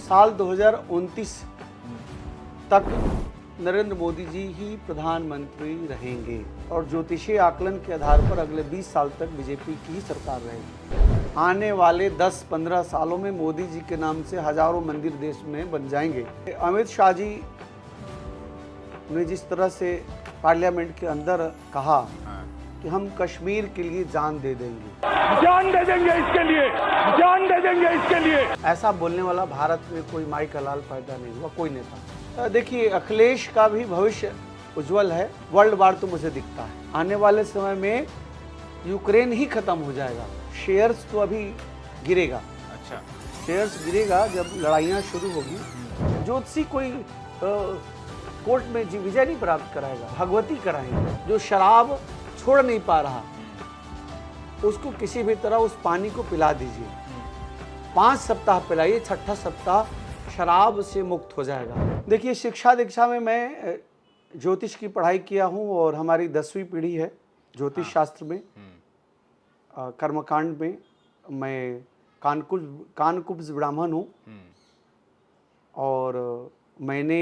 साल 2029 तक नरेंद्र मोदी जी ही प्रधानमंत्री रहेंगे और ज्योतिषीय आकलन के आधार पर अगले 20 साल तक बीजेपी की ही सरकार रहेगी। आने वाले 10-15 सालों में मोदी जी के नाम से हजारों मंदिर देश में बन जाएंगे। अमित शाह जी ने जिस तरह से पार्लियामेंट के अंदर कहा कि हम कश्मीर के लिए जान दे देंगे, जान दे देंगे इसके लिए, जान दे देंगे इसके लिए, ऐसा बोलने वाला भारत में कोई माई का लाल पैदा नहीं हुआ, कोई नेता। देखिए, अखिलेश का भी भविष्य उज्जवल है। वर्ल्ड वार तो मुझे दिखता है। आने वाले समय में यूक्रेन ही खत्म हो जाएगा। शेयर्स तो अभी गिरेगा। अच्छा, शेयर्स गिरेगा जब लड़ाइयाँ शुरू होगी। ज्योतिषी कोई कोर्ट में विजय नहीं प्राप्त कराएगा, भगवती कराएंगे। जो शराब छोड़ नहीं पा रहा, उसको किसी भी तरह उस पानी को पिला दीजिए। 5 सप्ताह पिलाइए, 6ठा सप्ताह शराब से मुक्त हो जाएगा। देखिए, शिक्षा दीक्षा में मैं ज्योतिष की पढ़ाई किया हूँ और हमारी 10वीं पीढ़ी है ज्योतिष शास्त्र में। कर्मकांड में मैं कानकुब्ज ब्राह्मण हूँ और मैंने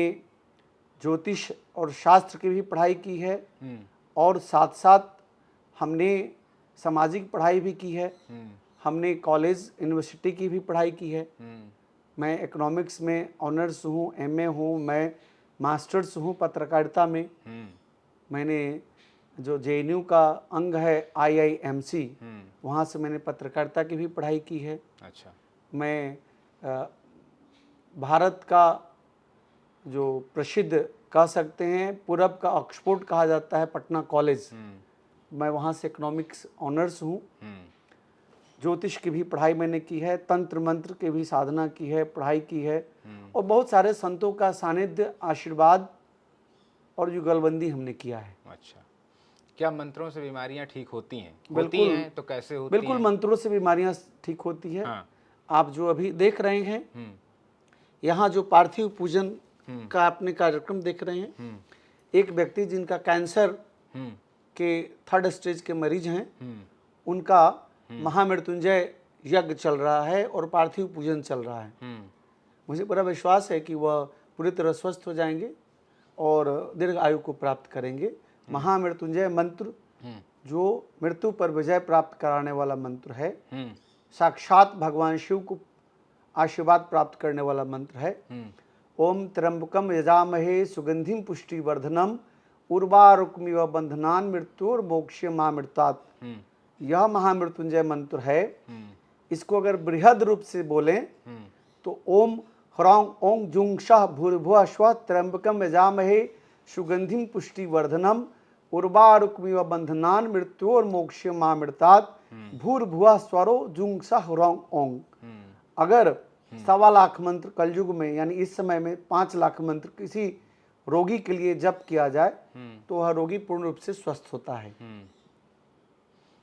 ज्योतिष और शास्त्र की भी पढ़ाई की है और साथ साथ हमने सामाजिक पढ़ाई भी की है। हमने कॉलेज यूनिवर्सिटी की भी पढ़ाई की है। मैं इकोनॉमिक्स में ऑनर्स हूँ, एमए हूँ, मैं मास्टर्स हूँ पत्रकारिता में। मैंने जो जेएनयू का अंग है आईआईएमसी, वहाँ से मैंने पत्रकारिता की भी पढ़ाई की है। अच्छा, मैं भारत का जो प्रसिद्ध कह सकते हैं, पूरब का ऑक्सफोर्ड कहा जाता है, पटना कॉलेज, मैं वहाँ से इकोनॉमिक्स ऑनर्स हूँ। ज्योतिष की भी पढ़ाई मैंने की है, तंत्र मंत्र की भी साधना की है, पढ़ाई की है और बहुत सारे संतों का सानिध्य, आशीर्वाद और युगलबंदी हमने किया है। अच्छा, क्या मंत्रों से बीमारियां ठीक होती हैं? बिल्कुल, होती हैं तो कैसे होती बिल्कुल हैं? मंत्रों से बीमारियां ठीक होती है। हाँ। आप जो अभी देख रहे हैं, यहाँ जो पार्थिव पूजन का आपने कार्यक्रम देख रहे हैं, एक व्यक्ति जिनका कैंसर के 3rd स्टेज के मरीज हैं, उनका महामृत्युंजय यज्ञ चल रहा है और पार्थिव पूजन चल रहा है। मुझे पूरा विश्वास है कि वह पूरी तरह स्वस्थ हो जाएंगे और दीर्घ आयु को प्राप्त करेंगे। महामृत्युंजय मंत्र जो मृत्यु पर विजय प्राप्त कराने वाला मंत्र है, साक्षात भगवान शिव को आशीर्वाद प्राप्त करने वाला मंत्र है। ओम त्र्यंबकम यजामहे सुगंधिम पुष्टिवर्धनम उर्वारुकमिव बंधनान मृत्युर्मोक्ष मामृतात्। यह महामृत्युंजय मंत्र है। इसको अगर बृहद रूप से बोलें तो ओम ह्रौं ओं जुंग शः भूर्भुवः स्वः त्र्यंबकम यजामहे सुगंधिम पुष्टिवर्धनम उर्वारुकमिव बंधनान मृत्युर्मोक्ष मामृतात् भूर्भुवः स्वरो जुंग शः ह्रौं ओं। अगर 1.25 लाख मंत्र कलयुग में, यानी इस समय में 5 लाख मंत्र किसी रोगी के लिए जप किया जाए तो वह रोगी पूर्ण रूप से स्वस्थ होता है।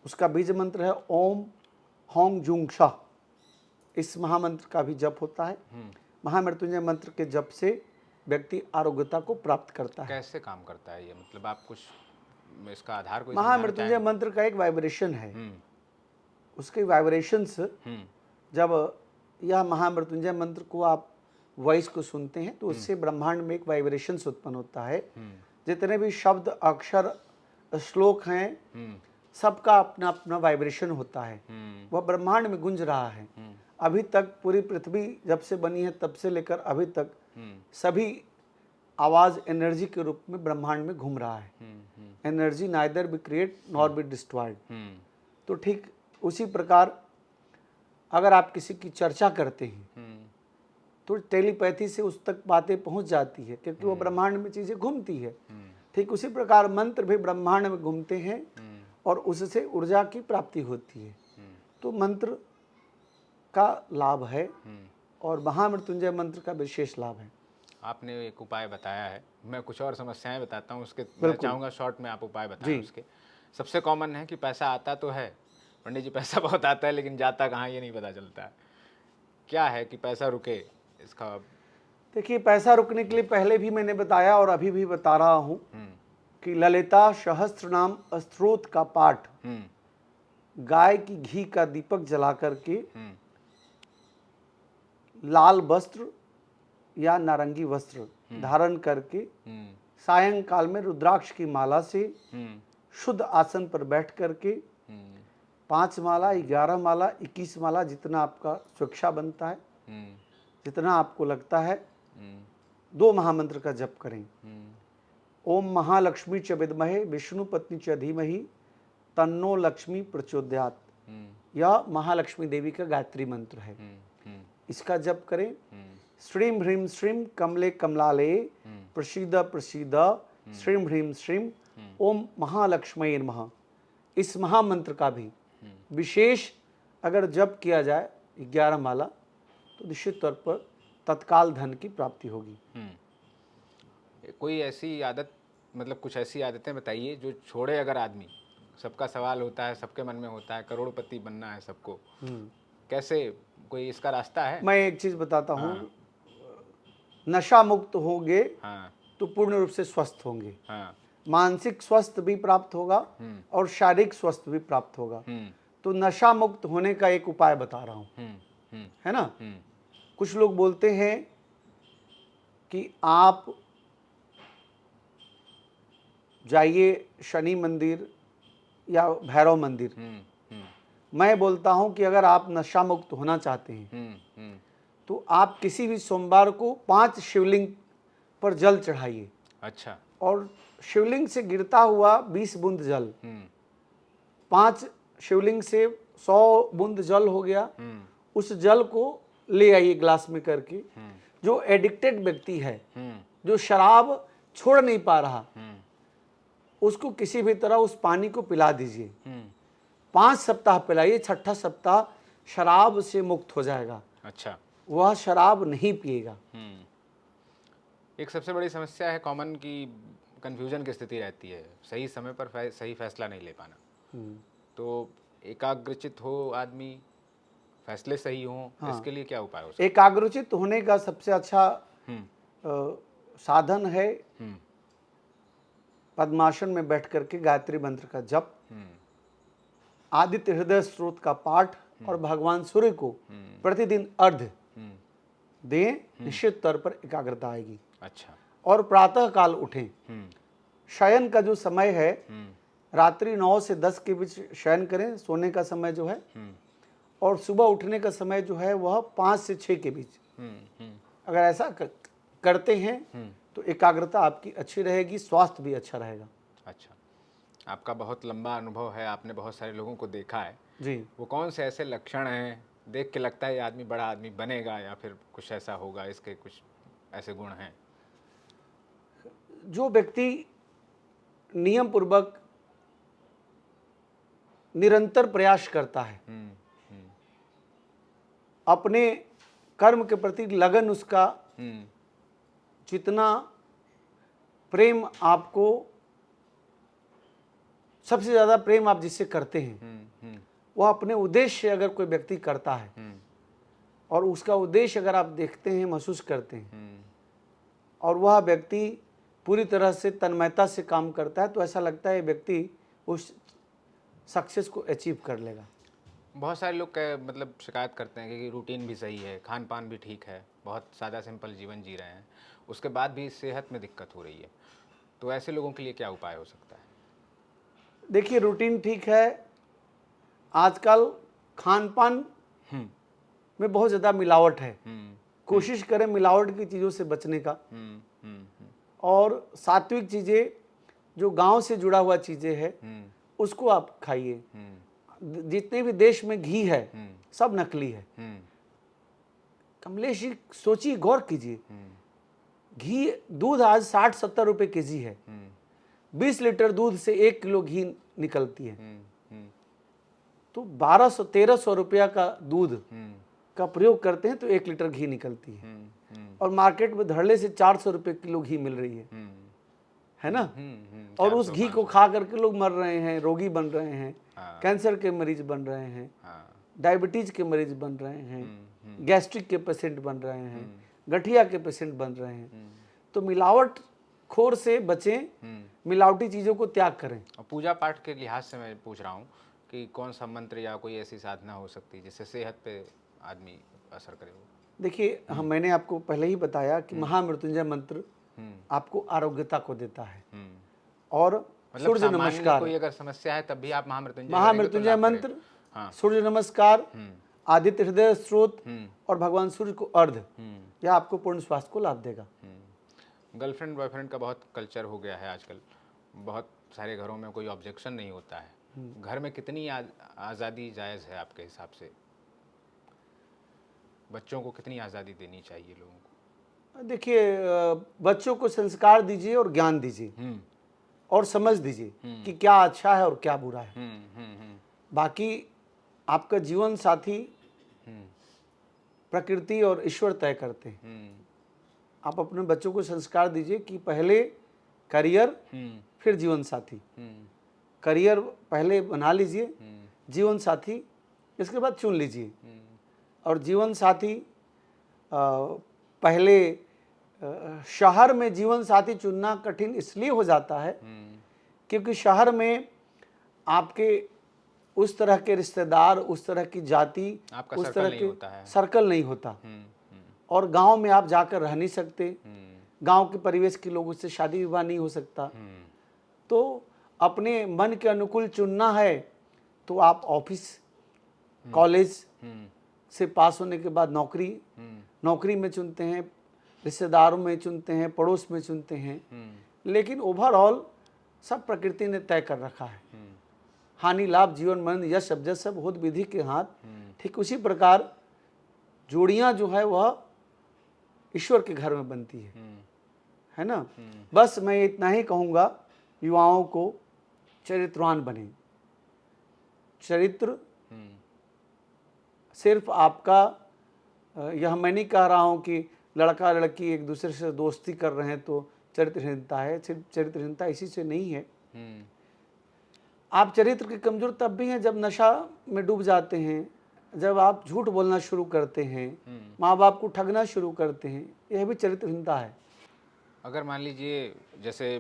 उसका बीज मंत्र है ओम हौंग जुंग शाह। इस महामंत्र का भी जप होता है। महामृत्युंजय मंत्र के जप से व्यक्ति आरोग्यता को प्राप्त करता है। कैसे काम करता है ये? मतलब आप कुछ इसका आधार कोई महामृत्युंजय मंत्र का एक वाइब्रेशन है। उसके वाइब्रेशंस, जब यह महामृत्युंजय मंत्र को आप वॉइस को सुनते हैं तो उससे ब्रह्मांड में एक वाइब्रेशंस उत्पन्न होता है। जितने भी शब्द, अक्षर, श्लोक हैं, सबका अपना अपना वाइब्रेशन होता है। वह ब्रह्मांड में गूंज रहा है। अभी तक पूरी पृथ्वी जब से बनी है तब से लेकर अभी तक सभी आवाज एनर्जी के रूप में ब्रह्मांड में घूम रहा है। Energy neither be create nor be destroyed. तो ठीक उसी प्रकार अगर आप किसी की चर्चा करते हैं तो टेलीपैथी से उस तक बातें पहुंच जाती है, क्योंकि वो ब्रह्मांड में चीजें घूमती है। ठीक उसी प्रकार मंत्र भी ब्रह्मांड में घूमते हैं और उससे ऊर्जा की प्राप्ति होती है। तो मंत्र का लाभ है और महामृत्युंजय मंत्र का विशेष लाभ है। आपने एक उपाय बताया है, मैं कुछ और समस्याएं बताता हूँ उसके। मैं चाहूँगा शॉर्ट में आप उपाय बताएं उसके। सबसे कॉमन है कि पैसा आता तो है पंडित जी, पैसा बहुत आता है लेकिन जाता कहाँ ये नहीं पता चलता है। क्या है कि पैसा रुके इसका? देखिए, पैसा रुकने के लिए पहले भी मैंने बताया और अभी भी बता रहा हूँ कि ललिता सहस्त्र नाम स्त्रोत का पाठ, गाय की घी का दीपक जला करके, लाल वस्त्र या नारंगी वस्त्र धारण करके सायंकाल में रुद्राक्ष की माला से शुद्ध आसन पर बैठ करके 5 माला, 11 माला, 21 माला, जितना आपका स्वेच्छा बनता है, जितना आपको लगता है, 2 महामंत्र का जप करें। ओम महालक्ष्मी च विद्महे विष्णु पत्नी च धीमहि तन्नो लक्ष्मी प्रचोदयात्। यह महालक्ष्मी देवी का गायत्री मंत्र है। इसका जप करें। श्रीम ह्रीम श्रीम कमले कमलाले प्रसीद प्रसीद श्रीम ह्रीम श्रीम ओम महालक्ष्मी नमः। इस महामंत्र का भी विशेष अगर जप किया जाए 11 माला, तो निश्चित तौर पर तत्काल धन की प्राप्ति होगी। कोई ऐसी आदत, मतलब कुछ ऐसी आदतें बताइए जो छोड़े अगर आदमी। सबका सवाल होता है, सबके मन में होता है, करोड़पति बनना है सबको, कैसे, कोई इसका रास्ता है? मैं एक चीज बताता हूँ, नशा मुक्त होंगे तो पूर्ण रूप से स्वस्थ होंगे। मानसिक स्वस्थ भी प्राप्त होगा और शारीरिक स्वस्थ भी प्राप्त होगा। तो नशा मुक्त होने का एक उपाय बता रहा हूँ, है ना। कुछ लोग बोलते हैं कि आप जाइए शनि मंदिर या भैरव मंदिर। मैं बोलता हूं कि अगर आप नशा मुक्त होना चाहते हैं तो आप किसी भी सोमवार को 5 शिवलिंग पर जल चढ़ाइए। अच्छा। और शिवलिंग से गिरता हुआ 20 बूंद जल, 5 शिवलिंग से 100 बूंद जल हो गया। उस जल को ले आइए ग्लास में करके। जो एडिक्टेड व्यक्ति है, जो शराब छोड़ नहीं पा रहा, उसको किसी भी तरह उस पानी को पिला दीजिए। 5 सप्ताह पिलाइए, 6ठा सप्ताह शराब से मुक्त हो जाएगा। अच्छा। वह शराब नहीं पिएगा। एक सबसे बड़ी समस्या है कॉमन की कंफ्यूजन की स्थिति रहती है, सही समय पर सही फैसला नहीं ले पाना। तो एकाग्रचित हो आदमी, फैसले सही हों, इसके लिए क्या उपाय हो सकता है? एकाग्रचित होने का सबसे अच्छा साधन है पद्मासन में बैठ करके गायत्री मंत्र का जप, आदित्य हृदय स्रोत का पाठ और भगवान सूर्य को प्रतिदिन अर्घ्य दें। निश्चित तौर पर एकाग्रता आएगी। अच्छा। और प्रातः काल उठें। शयन का जो समय है, रात्रि 9 से 10 के बीच शयन करें, सोने का समय जो है। और सुबह उठने का समय जो है वह 5 से 6 के बीच। अगर ऐसा करते हैं तो एकाग्रता आपकी अच्छी रहेगी, स्वास्थ्य भी अच्छा रहेगा। अच्छा, आपका बहुत लंबा अनुभव है, आपने बहुत सारे लोगों को देखा है जी। वो कौन से ऐसे लक्षण हैं देख के लगता है ये आदमी बड़ा आदमी बनेगा, या फिर कुछ ऐसा होगा, इसके कुछ ऐसे गुण हैं? जो व्यक्ति नियम पूर्वक निरंतर प्रयास करता है, अपने कर्म के प्रति लगन, उसका जितना प्रेम, आपको सबसे ज्यादा प्रेम आप जिससे करते हैं, वह अपने उद्देश्य अगर कोई व्यक्ति करता है और उसका उद्देश्य अगर आप देखते हैं, महसूस करते हैं, और वह व्यक्ति पूरी तरह से तन्मयता से काम करता है, तो ऐसा लगता है व्यक्ति उस सक्सेस को अचीव कर लेगा। बहुत सारे लोग मतलब शिकायत करते हैं कि रूटीन भी सही है, खान पान भी ठीक है, बहुत सादा सिंपल जीवन जी रहे हैं, उसके बाद भी सेहत में दिक्कत हो रही है। तो ऐसे लोगों के लिए क्या उपाय हो सकता है? देखिए, रूटीन ठीक है, आजकल खान पान में बहुत ज़्यादा मिलावट है। कोशिश करें मिलावट की चीज़ों से बचने का। और सात्विक चीज़ें, जो गांव से जुड़ा हुआ चीज़ें हैं, उसको आप खाइए। जितने भी देश में घी है सब नकली है। कमलेश जी सोचिए, गौर कीजिए, घी, दूध आज 60-70 रुपए केजी है। 20 लीटर दूध से 1 किलो घी निकलती है। तो 1200-1300 रुपया का दूध का प्रयोग करते हैं तो 1 लीटर घी निकलती है। और मार्केट में धड़ल्ले से 400 रुपए किलो घी मिल रही है ना। और उस घी को खा करके लोग मर रहे हैं, रोगी बन रहे हैं, कैंसर के मरीज बन रहे हैं, डायबिटीज के मरीज बन रहे हैं, गैस्ट्रिक के पेशेंट बन रहे हैं, गठिया के पेशेंट बन रहे हैं। तो मिलावट खोर से बचें, मिलावटी चीज़ों को त्याग करें। और पूजा पाठ के लिहाज से मैं पूछ रहा हूँ कि कौन सा मंत्र या कोई ऐसी साधना हो सकती है जिससे सेहत पे आदमी असर करे? देखिए, हम मैंने आपको पहले ही बताया कि महामृत्युंजय मंत्र आपको आरोग्यता को देता है। और मतलब सूर्य सामान्य नमस्कार, कोई अगर समस्या है तब भी आप महामृत्युंजय करेंगे तो महामृत्युंजय लाभ मंत्र, करेगा। हाँ। सूर्य नमस्कार, आदित्य हृदय स्रोत और भगवान सूर्य को अर्घ, यह आपको पूर्ण स्वास्थ्य को लाभ देगा। गर्लफ्रेंड बॉयफ्रेंड का बहुत कल्चर हो गया है आजकल, बहुत सारे घरों में कोई ऑब्जेक्शन नहीं होता है। घर में कितनी आज़ादी जायज़ है आपके हिसाब से? बच्चों को कितनी आज़ादी देनी चाहिए लोगों को? देखिए, बच्चों को संस्कार दीजिए और ज्ञान दीजिए और समझ दीजिए कि क्या अच्छा है और क्या बुरा है। बाकी आपका जीवन साथी प्रकृति और ईश्वर तय करते हैं। आप अपने बच्चों को संस्कार दीजिए कि पहले करियर फिर जीवन साथी, करियर पहले बना लीजिए, जीवन साथी इसके बाद चुन लीजिए। और जीवन साथी पहले शहर में जीवन साथी चुनना कठिन इसलिए हो जाता है क्योंकि शहर में आपके उस तरह के रिश्तेदार, उस तरह की जाति, उस तरह के सर्कल नहीं होता। और गांव में आप जाकर रह नहीं सकते, गांव के परिवेश के लोगों से शादी विवाह नहीं हो सकता। तो अपने मन के अनुकूल चुनना है तो आप ऑफिस, कॉलेज से पास होने के बाद नौकरी में चुनते हैं, रिश्तेदारों में चुनते हैं, पड़ोस में चुनते हैं। लेकिन ओवरऑल सब प्रकृति ने तय कर रखा है। हानि लाभ जीवन मरण यश अवजस सब होत विधि के हाथ। ठीक उसी प्रकार जोड़ियां जो है वह ईश्वर के घर में बनती है ना। बस मैं इतना ही कहूँगा, युवाओं को चरित्रवान बने। चरित्र सिर्फ आपका, यह मैं नहीं कह रहा हूँ कि लड़का लड़की एक दूसरे से दोस्ती कर रहे हैं तो चरित्रहीनता है। सिर्फ चरित्रहीनता इसी से नहीं है। आप चरित्र के कमजोर तब भी हैं जब नशा में डूब जाते हैं, जब आप झूठ बोलना शुरू करते हैं, माँ बाप को ठगना शुरू करते हैं, यह भी चरित्रहीनता है। अगर मान लीजिए, जैसे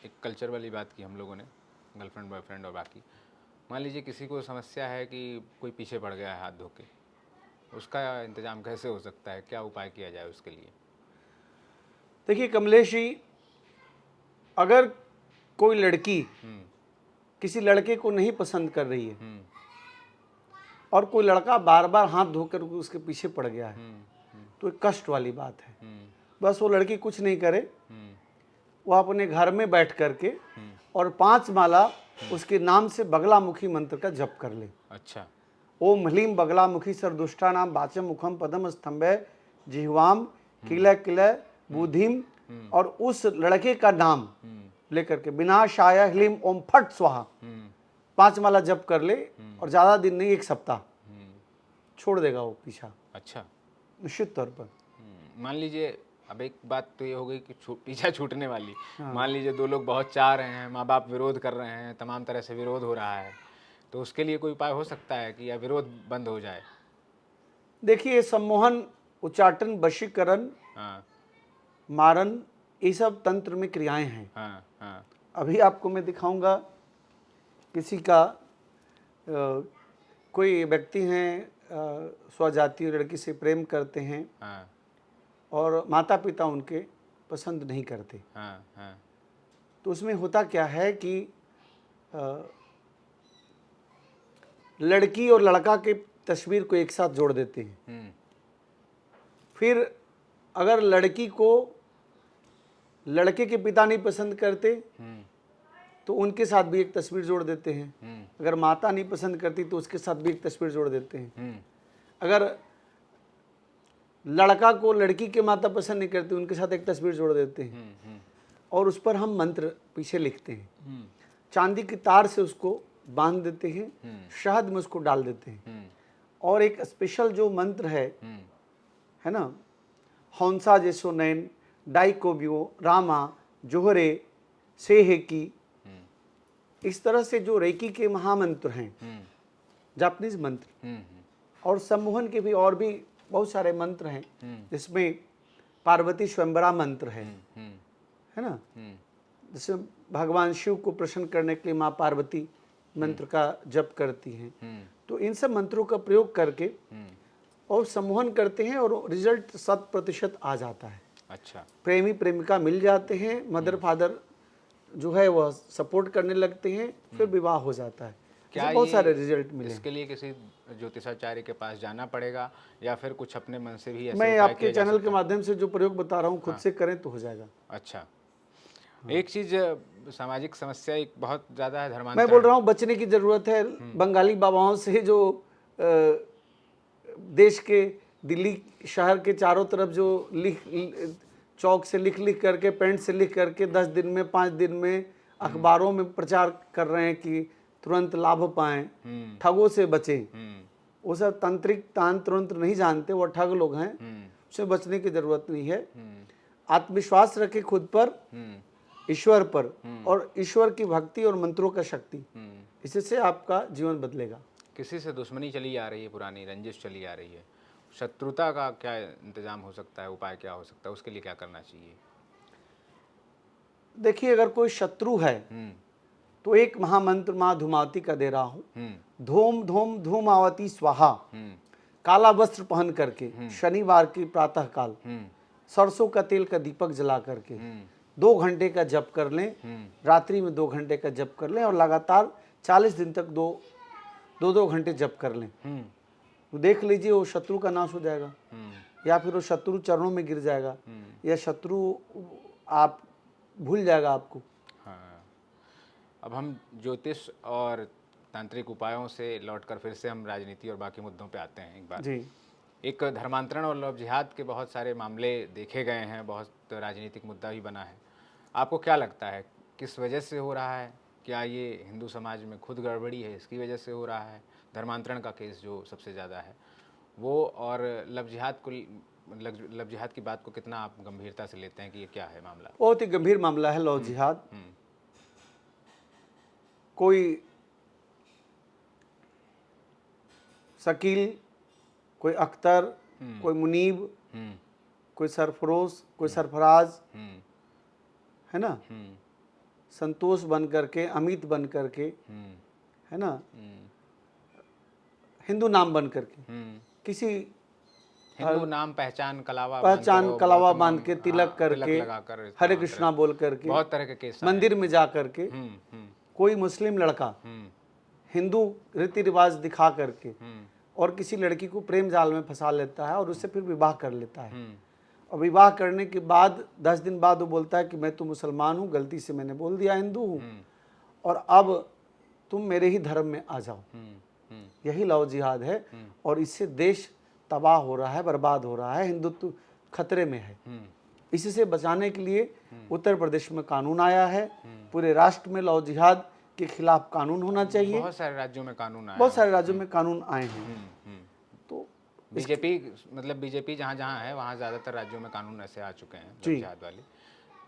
एक कल्चर वाली बात की हम लोगों ने, गर्लफ्रेंड बॉयफ्रेंड और बाकी, मान लीजिए किसी को समस्या है कि कोई पीछे पड़ गया है हाथ धो के, उसका इंतजाम कैसे हो सकता है? क्या उपाय किया जाए उसके लिए? देखिए कमलेश जी, अगर कोई लड़की किसी लड़के को नहीं पसंद कर रही है और कोई लड़का बार बार हाथ धोकर उसके पीछे पड़ गया है तो एक कष्ट वाली बात है। बस वो लड़की कुछ नहीं करे, वो अपने घर में बैठ करके और 5 माला उसके नाम से बगलामुखी मंत्र का जप कर ले। अच्छा। ओम ह्लीम बगलामुखी सर्दुष्टा नाम वाचम मुखम पदम स्तंभे जिह्वाम किलय किलय बुद्धिम, और उस लड़के का नाम लेकर के विनाशाय ह्लीम ओम फट स्वाहा 5 माला जप कर ले और ज़्यादा दिन नहीं, 1 सप्ताह छोड़ देगा वो पीछा। अच्छा, निश्चित तौर पर। मान लीजिए, अब एक बात तो ये हो गई कि पीछा छूटने वाली। मान लीजिए 2 लोग बहुत चाह रहे हैं, माँ बाप विरोध कर रहे हैं, तमाम तरह से विरोध हो रहा है, तो उसके लिए कोई उपाय हो सकता है कि यह विरोध बंद हो जाए? देखिए, सम्मोहन, उच्चाटन, वशीकरण, मारन, ये सब तंत्र में क्रियाएं हैं। अभी आपको मैं दिखाऊंगा, किसी का कोई व्यक्ति हैं, स्वजातीय लड़की से प्रेम करते हैं और माता पिता उनके पसंद नहीं करते। तो उसमें होता क्या है कि लड़की और लड़का के तस्वीर को एक साथ जोड़ देते हैं। फिर अगर लड़की को लड़के के पिता नहीं पसंद करते तो उनके साथ भी एक तस्वीर जोड़ देते हैं। अगर माता नहीं पसंद करती तो उसके साथ भी एक तस्वीर जोड़ देते हैं। अगर लड़का को लड़की के माता पसंद नहीं करती, उनके साथ एक तस्वीर जोड़ देते हैं और उस पर हम मंत्र पीछे लिखते हैं। चांदी की तार से उसको बांध देते हैं, शहद में उसको डाल देते हैं। और एक स्पेशल जो मंत्र है ना, हौंसा जैसो नैन डाइकोबियो रामा जोहरे सेहे की, इस तरह से जो रेकी के महामंत्र हैं, जापानीज मंत्र, और सम्मोहन के भी और भी बहुत सारे मंत्र हैं, जिसमें पार्वती स्वयंवरा मंत्र है ना, जैसे भगवान शिव को प्रसन्न करने के लिए माँ पार्वती मंत्र का जप करती हैं। तो इन सब मंत्रों का प्रयोग करके और सम्मोहन करते हैं और रिजल्ट 100% आ जाता है। अच्छा। प्रेमी प्रेमिका मिल जाते हैं, मदर फादर जो है वह सपोर्ट करने लगते हैं, फिर विवाह हो जाता है। क्या ऐसे बहुत ये सारे रिजल्ट मिले हैं। इसके लिए किसी ज्योतिषाचार्य के पास जाना पड़ेगा या फिर कुछ अपने मन से भी ऐसे मैं उपाय आपके किया जा चैनल के सकता है? माध्यम से जो प्रयोग बता रहा हूँ खुद से करें तो हो जाएगा। अच्छा। एक चीज सामाजिक समस्या एक बहुत ज्यादा है, मैं धर्मांतरण। बोल रहा हूँ बचने की जरूरत है बंगाली बाबाओं से, जो देश के दिल्ली शहर के चारों तरफ जो चौक से लिख लिख करके, पेंट से लिख करके 10 दिन में 5 दिन में अखबारों में प्रचार कर रहे हैं कि तुरंत लाभ पाएं, ठगों से बचें। वो सब तांत्रिक तंत्र नहीं जानते, वो ठग लोग हैं, उससे बचने की जरूरत नहीं है। आत्मविश्वास रखें खुद पर, ईश्वर पर, और ईश्वर की भक्ति और मंत्रों का शक्ति, इससे आपका जीवन बदलेगा। किसी से दुश्मनी चली आ रही है, पुरानी रंजिश चली आ रही है, शत्रुता का क्या इंतजाम हो सकता है, उपाय क्या हो सकता है, उसके लिए क्या करना चाहिए? देखिए, अगर कोई शत्रु है तो एक महामंत्र माँ धूमावती का दे रहा हूं। धूम धूम धूमावती स्वाहा। काला वस्त्र पहन करके शनिवार की प्रातः काल सरसों का तेल का दीपक जला करके 2 घंटे का जप कर लें, रात्रि में 2 घंटे का जप कर लें, और लगातार 40 दिन तक 2 घंटे जप कर लें। तो देख लीजिए वो शत्रु का नाश हो जाएगा, या फिर वो शत्रु चरणों में गिर जाएगा, या शत्रु आप भूल जाएगा आपको। हाँ। अब हम ज्योतिष और तांत्रिक उपायों से लौटकर फिर से हम राजनीति और बाकी मुद्दों पे आते हैं एक बार। जी, एक धर्मांतरण और लव जिहाद के बहुत सारे मामले देखे गए हैं, बहुत राजनीतिक मुद्दा भी बना है। आपको क्या लगता है किस वजह से हो रहा है? क्या ये हिंदू समाज में खुद गड़बड़ी है, इसकी वजह से हो रहा है? धर्मांतरण का केस जो सबसे ज़्यादा है वो, और लव जिहाद की बात को कितना आप गंभीरता से लेते हैं कि ये क्या है मामला? बहुत ही गंभीर मामला है लव जिहाद। कोई शकील, कोई अख्तर, कोई मुनीब, कोई सरफरोश, कोई सरफराज, है ना, संतोष बन करके, अमित बन करके, है ना, हिंदू नाम बन करके, किसी हिंदू नाम पहचान कलावा बांध के, तिलक करके, हरे कृष्णा बोल करके, बहुत तरह के केस मंदिर में जा करके, कोई मुस्लिम लड़का हिंदू रीति रिवाज दिखा करके और किसी लड़की को प्रेम जाल में फंसा लेता है और उससे फिर विवाह कर लेता है। और विवाह करने के बाद 10 दिन बाद वो बोलता है कि मैं तो मुसलमान हूँ, गलती से मैंने बोल दिया हिंदू हूँ, और अब तुम मेरे ही धर्म में आ जाओ। यही लव जिहाद है, और इससे देश तबाह हो रहा है, बर्बाद हो रहा है, हिंदुत्व खतरे में है। इससे बचाने के लिए उत्तर प्रदेश में कानून आया है, पूरे राष्ट्र में लव जिहाद के खिलाफ कानून होना चाहिए। बहुत सारे राज्यों में कानून आए, बहुत सारे राज्यों में कानून आए हैं। तो बीजेपी जहाँ जहाँ है वहाँ ज़्यादातर राज्यों में कानून ऐसे आ चुके हैं लव जिहाद वाले।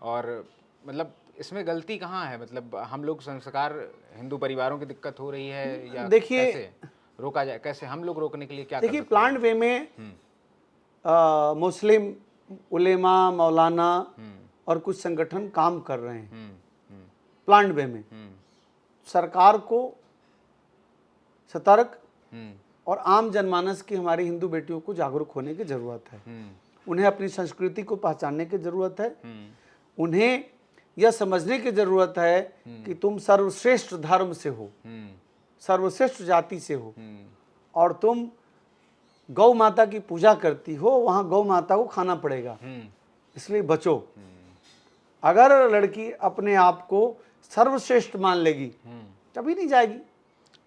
और मतलब इसमें गलती कहाँ है? मतलब हम लोग संस्कार, हिंदू परिवारों की दिक्कत हो रही है, या देखिए, कैसे रोका जाए? कैसे हम लोग रोकने के लिए क्या देखिए, कर सकते हैं? प्लान्ड वे में मुस्लिम उलेमा, मौलाना और कुछ संगठन काम कर रहे हैं। प्लान्ड वे में सरकार को सतर्क और आम जनमानस की, हमारी हिंदू बेटियों को जागरूक होने की जरूरत है। उन्हें अपनी संस्कृति को पहचानने की जरूरत है। उन्हें यह समझने की जरूरत है कि तुम सर्वश्रेष्ठ धर्म से हो, सर्वश्रेष्ठ जाति से हो, और तुम गौ माता की पूजा करती हो, वहां गौ माता को खाना पड़ेगा, इसलिए बचो। अगर लड़की अपने आप को सर्वश्रेष्ठ मान लेगी तभी नहीं जाएगी,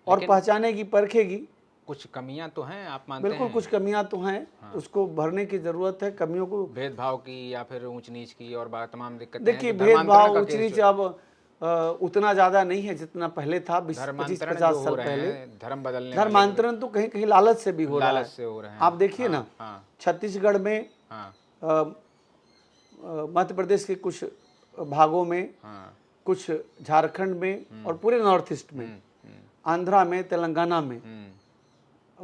और पहचानेगी, परखेगी। कुछ कमियां तो हैं, आप मानते हैं? बिल्कुल कुछ कमियां तो हैं, उसको भरने की जरूरत है। कमियों को, भेदभाव की या फिर ऊंच नीच की और तमाम दिक्कतें। देखिए, भेदभाव ऊंच नीच अब उतना ज्यादा नहीं है जितना पहले था, 20-50 साल पहले। धर्म बदलने, धर्मांतरण तो कहीं कहीं लालच से भी हो रहा है। से हो रहे हैं। आप देखिए ना, छत्तीसगढ़ में, मध्य प्रदेश के कुछ भागों में, कुछ झारखंड में, और पूरे नॉर्थ ईस्ट में, आंध्रा में, तेलंगाना में,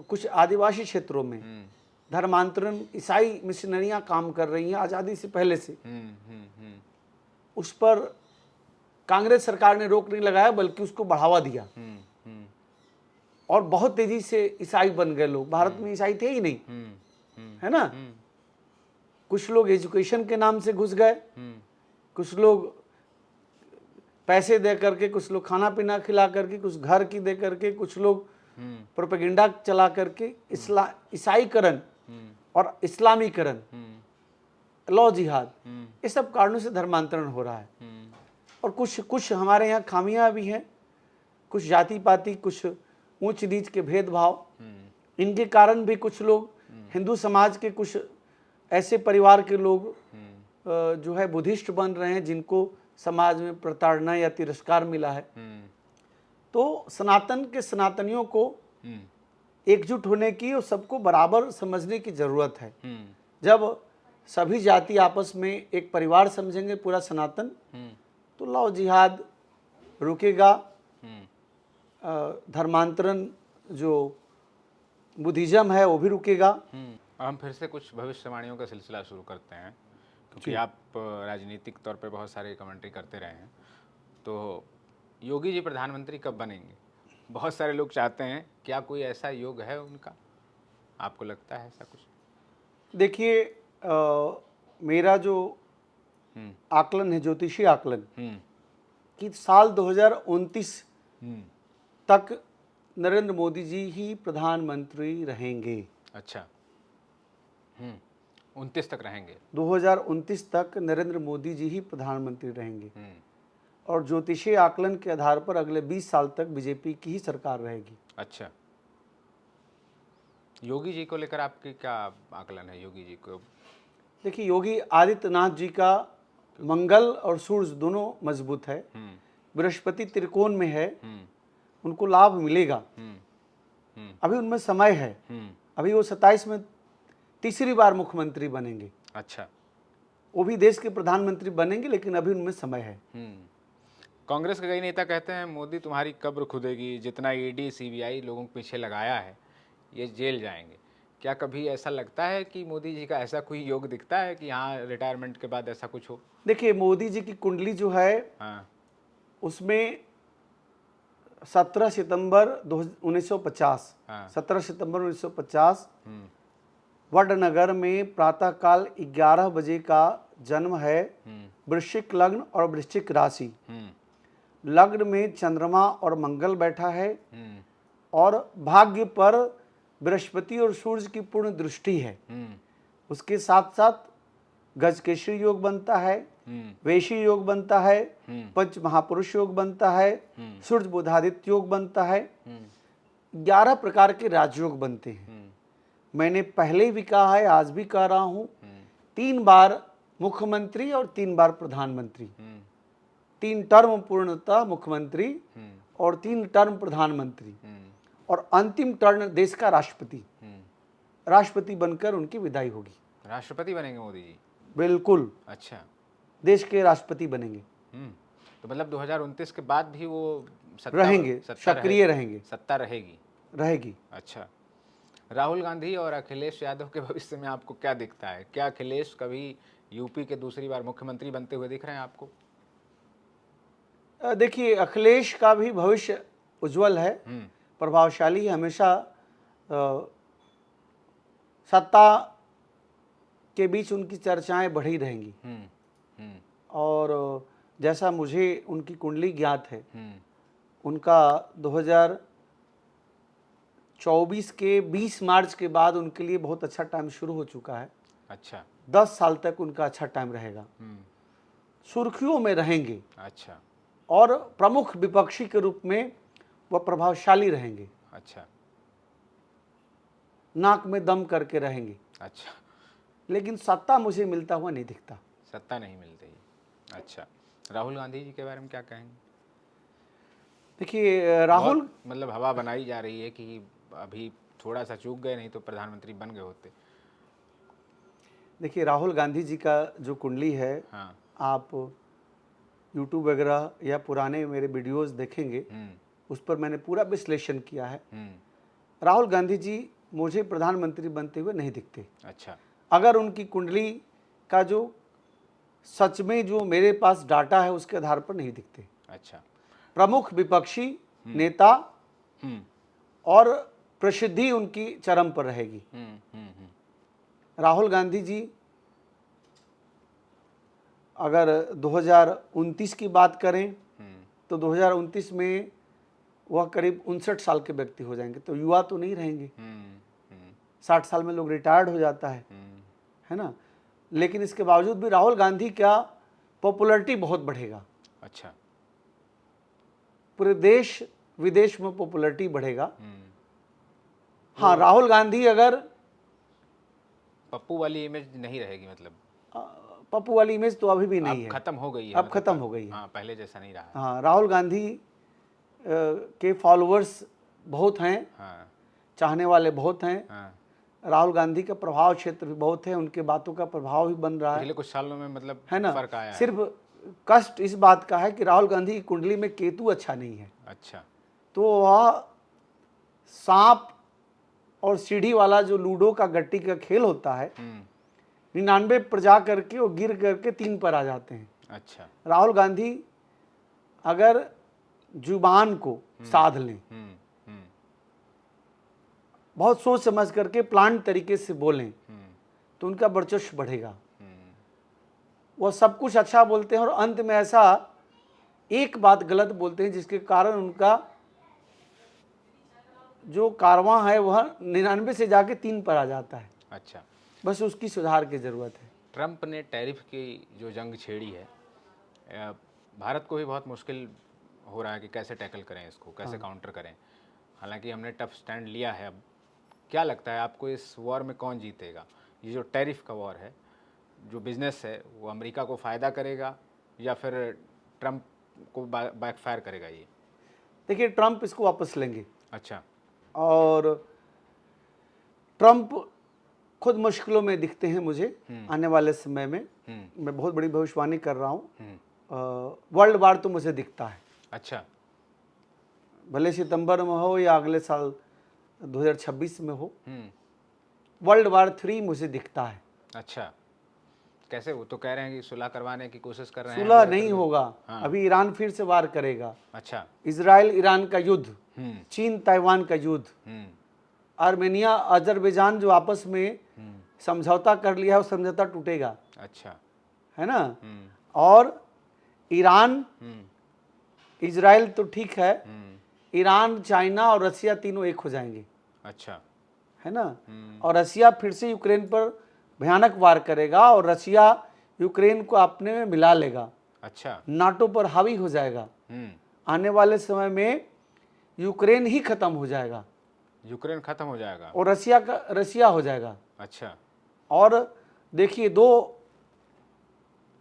कुछ आदिवासी क्षेत्रों में धर्मांतरण, ईसाई मिशनरियां काम कर रही हैं आज़ादी से पहले से। उस पर कांग्रेस सरकार ने रोक नहीं लगाया, बल्कि उसको बढ़ावा दिया। और बहुत तेजी से ईसाई बन गए लोग। भारत में ईसाई थे ही नहीं, है ना। कुछ लोग एजुकेशन के नाम से घुस गए, कुछ लोग पैसे दे करके, कुछ लोग खाना पीना खिला करके, कुछ घर की दे करके, कुछ लोग प्रोपेगेंडा चला करके ईसाईकरण और इस्लामीकरण, लॉ जिहाद, ये सब कारणों से धर्मांतरण हो रहा है। और कुछ हमारे यहाँ खामियां भी हैं, कुछ जाति पाति, कुछ ऊंच नीच के भेदभाव, इनके कारण भी कुछ लोग हिंदू समाज के कुछ ऐसे परिवार के लोग जो है बुद्धिस्ट बन रहे हैं, जिनको समाज में प्रताड़ना या तिरस्कार मिला है। तो सनातन के सनातनियों को एकजुट होने की और सबको बराबर समझने की जरूरत है। जब सभी जाति आपस में एक परिवार समझेंगे पूरा सनातन, तो लव जिहाद रुकेगा, धर्मांतरण जो बुद्धिज्म है वो भी रुकेगा। हम फिर से कुछ भविष्यवाणियों का सिलसिला शुरू करते हैं, क्योंकि आप राजनीतिक तौर पे बहुत सारे कमेंट्री करते रहे हैं। तो योगी जी प्रधानमंत्री कब बनेंगे? बहुत सारे लोग चाहते हैं, क्या कोई ऐसा योग है उनका? आपको लगता है ऐसा कुछ? देखिए, मेरा जो आकलन है, ज्योतिषी आकलन, कि साल 2029 तक नरेंद्र मोदी जी ही प्रधानमंत्री रहेंगे। अच्छा, 29 तक रहेंगे? 2029 तक नरेंद्र मोदी जी ही प्रधानमंत्री रहेंगे। और ज्योतिषीय आकलन के आधार पर अगले 20 साल तक बीजेपी की ही सरकार रहेगी। अच्छा, योगी जी को लेकर आपकी क्या आकलन है? योगी जी को देखिए, योगी आदित्यनाथ जी का मंगल और सूर्य दोनों मजबूत है, बृहस्पति त्रिकोण में है, उनको लाभ मिलेगा। अभी उनमें समय है, अभी वो 27 में तीसरी बार मुख्यमंत्री बनेंगे। अच्छा, वो भी देश के प्रधानमंत्री बनेंगे, लेकिन अभी उनमें समय है। कांग्रेस के कई नेता कहते हैं मोदी तुम्हारी कब्र खुदेगी, जितना ईडी सीबीआई लोगों के पीछे लगाया है ये जेल जाएंगे। क्या कभी ऐसा लगता है कि मोदी जी का ऐसा कोई योग दिखता है कि हाँ रिटायरमेंट के बाद ऐसा कुछ हो? देखिए, मोदी जी की कुंडली जो है, हाँ, उसमें 17 सितंबर 1950, हाँ, 17 सितंबर 1950 वडनगर में प्रातःकाल 11 बजे का जन्म है। वृश्चिक लग्न और वृश्चिक राशि, लग्न में चंद्रमा और मंगल बैठा है, और भाग्य पर बृहस्पति और सूर्य की पूर्ण दृष्टि है। उसके साथ साथ गजकेसरी योग बनता है, वैशी योग बनता है, पंच महापुरुष योग बनता है, सूर्य बुधादित्य योग बनता है, 11 प्रकार के राजयोग बनते हैं। मैंने पहले भी कहा है, आज भी कह रहा हूं, 3 बार मुख्यमंत्री और 3 बार प्रधानमंत्री, 3 टर्म पूर्णतः मुख्यमंत्री और 3 टर्म प्रधानमंत्री, और अंतिम टर्म देश का राष्ट्रपति बनकर उनकी विदाई होगी। राष्ट्रपति बनेंगे मोदी जी? बिल्कुल। अच्छा, देश के राष्ट्रपति बनेंगे। तो मतलब 2029 के बाद भी वो रहेंगे, सक्रिय रहेंगे, सत्ता रहेगी। अच्छा, राहुल गांधी और अखिलेश यादव के भविष्य में आपको क्या दिखता है? क्या अखिलेश कभी यूपी के दूसरी बार मुख्यमंत्री बनते हुए दिख रहे हैं आपको? देखिए, अखिलेश का भी भविष्य उज्जवल है, प्रभावशाली, हमेशा सत्ता के बीच उनकी चर्चाएं बढ़ी रहेंगी। और जैसा मुझे उनकी कुंडली ज्ञात है, उनका 2024 के 20 मार्च के बाद उनके लिए बहुत अच्छा टाइम शुरू हो चुका है। अच्छा, 10 साल तक उनका अच्छा टाइम रहेगा, सुर्खियों में रहेंगे। अच्छा, और प्रमुख विपक्षी के रूप में वह प्रभावशाली रहेंगे। अच्छा, नाक में दम करके रहेंगे। अच्छा, लेकिन सत्ता मुझे मिलता हुआ नहीं दिखता। सत्ता नहीं मिलती। अच्छा, राहुल गांधी जी के बारे में क्या कहेंगे? देखिए, राहुल मतलब हवा बनाई जा रही है कि अभी थोड़ा सा चूक गए, नहीं तो प्रधानमंत्री बन गए होते। देखिए, राहुल गांधी जी का जो कुंडली है, हाँ, आप यूट्यूब वगैरह या पुराने मेरे वीडियोस देखेंगे, उस पर मैंने पूरा विश्लेषण किया है। राहुल गांधी जी मुझे प्रधानमंत्री बनते हुए नहीं दिखते। अच्छा, अगर उनकी कुंडली का जो सच में जो मेरे पास डाटा है उसके आधार पर नहीं दिखते। अच्छा, प्रमुख विपक्षी नेता और प्रसिद्धि उनकी चरम पर रहेगी। राहुल गांधी जी अगर 2029 की बात करें तो 2029 में वह करीब 59 साल के व्यक्ति हो जाएंगे, तो युवा तो नहीं रहेंगे। 60 साल में लोग रिटायर्ड हो जाता है ना। लेकिन इसके बावजूद भी राहुल गांधी का पॉपुलैरिटी बहुत बढ़ेगा। अच्छा, पूरे देश विदेश में पॉपुलैरिटी बढ़ेगा। हाँ, राहुल गांधी अगर पप्पू वाली इमेज नहीं रहेगी, मतलब पप्पू वाली इमेज तो अभी भी नहीं है, खत्म हो गई है, अब खत्म हो गई है। हाँ, पहले जैसा नहीं रहा है। हाँ, राहुल गांधी के फॉलोअर्स बहुत हैं, हाँ, चाहने वाले बहुत हैं। हाँ। राहुल गांधी का प्रभाव क्षेत्र भी बहुत है, उनके बातों का प्रभाव भी बन रहा है, पिछले कुछ सालों में मतलब है ना। फर्क आया है। सिर्फ कष्ट इस बात का है कि राहुल गांधी की कुंडली में केतु अच्छा नहीं है। अच्छा, तो वह सांप और सीढ़ी वाला जो लूडो का गट्टी का खेल होता है, 99 पर जा करके वो गिर करके 3 पर आ जाते हैं। अच्छा। राहुल गांधी अगर जुबान को साध लें, बहुत सोच समझ करके प्लान तरीके से बोलें, तो उनका वर्चस्व बढ़ेगा। वह सब कुछ अच्छा बोलते हैं और अंत में ऐसा एक बात गलत बोलते हैं जिसके कारण उनका जो कारवां है वह 99 से जाके 3 पर आ जाता है। अच्छा, बस उसकी सुधार की जरूरत है। ट्रंप ने टैरिफ की जो जंग छेड़ी है, भारत को भी बहुत मुश्किल हो रहा है कि कैसे टैकल करें इसको, कैसे काउंटर करें। हालांकि हमने टफ स्टैंड लिया है। अब क्या लगता है आपको, इस वॉर में कौन जीतेगा? ये जो टैरिफ का वॉर है, जो बिजनेस है, वो अमेरिका को फ़ायदा करेगा या फिर ट्रंप को बैकफायर करेगा? ये देखिए, ट्रंप इसको वापस लेंगे। अच्छा, और ट्रंप खुद मुश्किलों में दिखते हैं मुझे आने वाले समय में। मैं बहुत बड़ी भविष्यवाणी कर रहा हूँ। वर्ल्ड वार तो मुझे दिखता है। अच्छा, भले सितंबर में हो या अगले साल 2026 में हो, वर्ल्ड वार 3 मुझे दिखता है। अच्छा, कैसे? वो तो कह रहे हैं कि सुलह करवाने की कोशिश कर रहे हैं। सुलह नहीं होगा। अभी ईरान फिर से वार करेगा। अच्छा, इजराइल ईरान का युद्ध, चीन ताइवान का युद्ध, आर्मेनिया अजरबैजान जो आपस में समझौता कर लिया है, वो समझौता टूटेगा। अच्छा, है ना। और ईरान इजराइल तो ठीक है, ईरान चाइना और रसिया तीनों एक हो जाएंगे। अच्छा, है ना। और रसिया फिर से यूक्रेन पर भयानक वार करेगा और रसिया यूक्रेन को अपने में मिला लेगा। अच्छा, नाटो पर हावी हो जाएगा। आने वाले समय में यूक्रेन ही खत्म हो जाएगा, यूक्रेन खत्म हो जाएगा और रसिया हो जाएगा। अच्छा, और देखिए, दो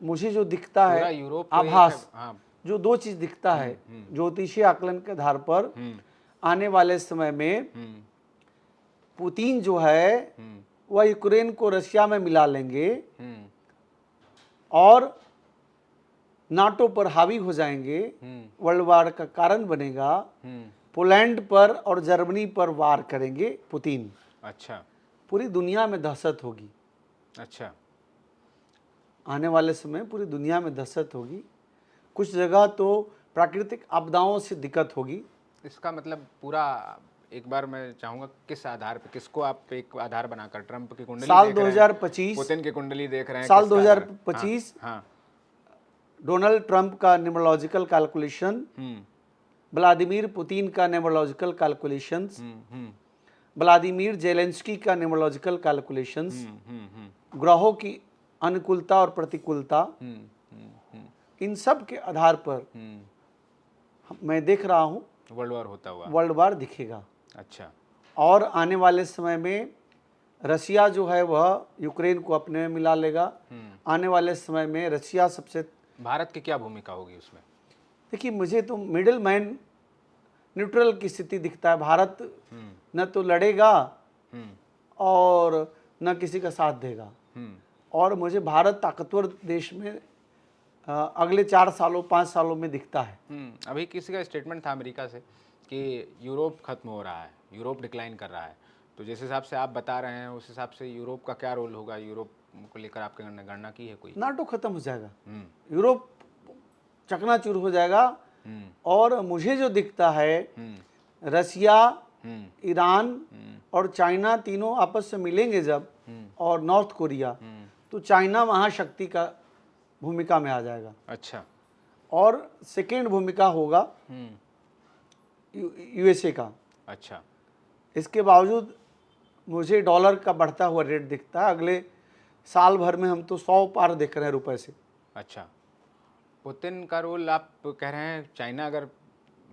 मुझे जो दिखता है यूरोप आभास, जो दो चीज दिखता है ज्योतिषीय आकलन के आधार पर, आने वाले समय में पुतिन जो है वह यूक्रेन को रशिया में मिला लेंगे और नाटो पर हावी हो जाएंगे। वर्ल्ड वार का कारण बनेगा। पोलैंड पर और जर्मनी पर वार करेंगे पुतिन। अच्छा, पूरी दुनिया में दहशत होगी। अच्छा, आने वाले समय पूरी दुनिया में दहशत होगी। कुछ जगह तो प्राकृतिक आपदाओं से दिक्कत होगी। इसका मतलब पूरा एक बार मैं चाहूंगा, किस आधार पे, किसको आप एक आधार बनाकर, ट्रंप की कुंडली साल देख रहे हैं, 2025, पुतिन की कुंडली देख रहे हैं, साल किसका आधार? 2025 हाँ, डोनाल्ड ट्रंप का न्यूमरोलॉजिकल कैलकुलेशन, व्लादिमीर पुतिन का न्यूमरोलॉजिकल कैलकुलेशंस, व्लादिमीर जेलेंस्की का न्यूमरोलॉजिकल कैलकुलेशंस, ग्रहों की अनुकूलता और प्रतिकूलता, इन सब के आधार पर मैं देख रहा हूँ वर्ल्ड वार होता हुआ, वर्ल्ड वार दिखेगा। अच्छा, और आने वाले समय में रसिया जो है वह यूक्रेन को अपने में मिला लेगा। आने वाले समय में रसिया सबसे, भारत की क्या भूमिका होगी उसमें? देखिए, मुझे तो मिडिल मैन, न्यूट्रल की स्थिति दिखता है। भारत न तो लड़ेगा और न किसी का साथ देगा। और मुझे भारत ताकतवर देश में अगले 4 सालों 5 सालों में दिखता है। अभी किसी का स्टेटमेंट था अमेरिका से कि यूरोप खत्म हो रहा है, यूरोप डिक्लाइन कर रहा है। तो जिस हिसाब से आप बता रहे हैं उस हिसाब से यूरोप का क्या रोल होगा? यूरोप को लेकर आपके गणना की है कोई? नाटो खत्म हो जाएगा, यूरोप चकनाचूर हो जाएगा। और मुझे जो दिखता है, रसिया ईरान और चाइना तीनों आपस में मिलेंगे जब, और नॉर्थ कोरिया, तो चाइना वहाँ शक्ति का भूमिका में आ जाएगा। अच्छा। और सेकेंड भूमिका होगा यूएसए का। अच्छा। इसके बावजूद मुझे डॉलर का बढ़ता हुआ रेट दिखता है। अगले साल भर में हम तो 100 पार देख रहे हैं रुपए से। अच्छा, पुतिन का रोल आप कह रहे हैं, चाइना अगर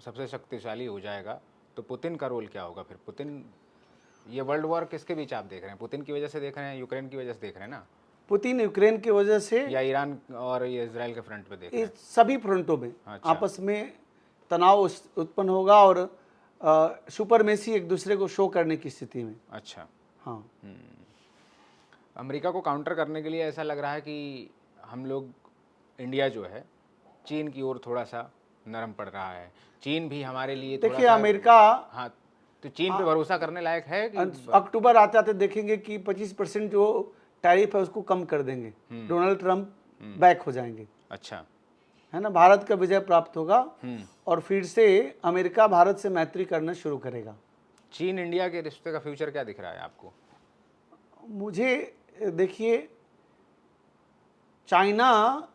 सबसे शक्तिशाली हो जाएगा तो पुतिन का रोल क्या होगा फिर? पुतिन, ये वर्ल्ड वॉर किसके बीच आप देख रहे हैं? पुतिन की वजह से देख रहे हैं, यूक्रेन की वजह से देख रहे हैं ना? पुतिन यूक्रेन की वजह से, या ईरान और ये इजराइल के फ्रंट पे देख रहे हैं? सभी फ्रंटों में अच्छा। आपस में तनाव उत्पन्न होगा और सुपरमेसी एक दूसरे को शो करने की स्थिति में। अच्छा। हाँ, अमेरिका को काउंटर करने के लिए ऐसा लग रहा है कि हम लोग, इंडिया जो है, चीन की ओर थोड़ा सा नरम पड़ रहा है। चीन भी हमारे लिए थोड़ा देखिए सा, अमेरिका, हाँ, तो चीन पे भरोसा करने लायक है कि अक्टूबर आते आते देखेंगे कि 25% जो टैरिफ है उसको कम कर देंगे। डोनाल्ड ट्रंप बैक हो जाएंगे, अच्छा, है ना, भारत का विजय प्राप्त होगा और फिर से अमेरिका भारत से मैत्री करना शुरू करेगा। चीन इंडिया के रिश्ते का फ्यूचर क्या दिख रहा है आपको? मुझे देखिए, चाइना,